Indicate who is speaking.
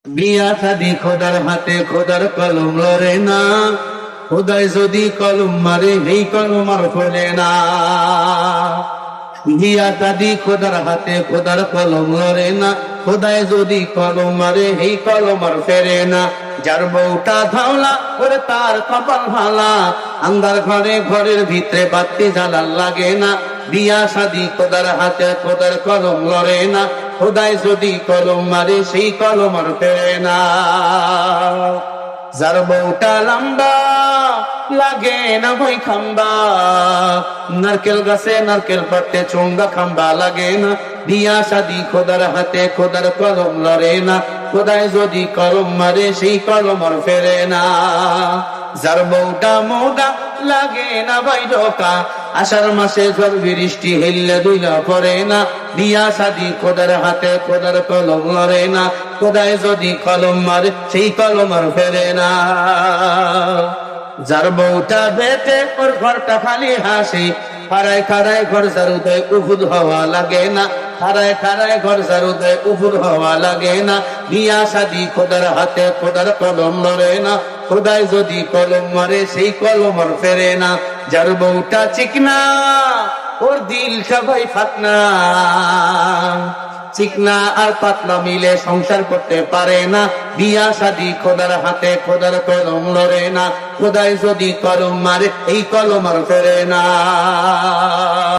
Speaker 1: বিয়া শাদি খোদার হাতে, খোদার কলম লড়ে না। খোদায় যদি কলম মারে, এই কলম আর ফেলে না। বিয়া শাদি খোদার হাতে, খোদার কলম লড়ে না। খোদায় যদি কলম মারে, এই কলম আর ফেরে না। যার বউটা ধাওলা ওরে তার কপাল ভালা। আন্ধার ঘরে ঘরের ভিতরে বাতি জ্বালার লাগে না। বিয়া শাদি খোদার হাতে, খোদার কলম লড়ে না। খোদায় যদি কলম মারে, সেই কলম আর ফেরে না। যার বউটা লম্বা লাগে না ভাই খাম্বা। নারকেল গাছে নারকেল পাড়তে চোঙ্গা খাম্বা লাগে না। বিয়া শাদি খোদার হাতে, খোদার কলম লড়ে না। খোদায় যদি কলম মারে, সেই কলম আর ফেরে না। যার বউটা মোটা লাগে না ভাই ঢোকা। আষাঢ় মাসে ঝড় বৃষ্টি হেললে দুইলা পড়ে না। বিয়া শাদি খোদার হাতে, খোদার কলম লড়ে না। খোদায় যদি কলম মারে, সেই কলম আর ফেরে না। যার বউটা বেটে ওর ঘরটা খালি হাসি। খাড়ায় খাড়ায় ঘর ঝাড়ু দেয়, উপুর হওয়া লাগে না। খাড়ায় খাড়ায় ঘর ঝাড়ু দেয়, উপুর হওয়া লাগে না। বিয়া শাদি খোদার হাতে, খোদার কলম লড়ে না। খোদায় যদি কলম মারে, সেই কলম আর ফেরে না। যার বউটা চিকনা ওর দিল সবাই ফাতনা। চিকনা আর পাতলা মিলে সংসার করতে পারে না। বিয়া শাদি খোদার হাতে, খোদার কলম লড়ে না। খোদায় যদি কলম মারে, এই কলম আর ফেরে না।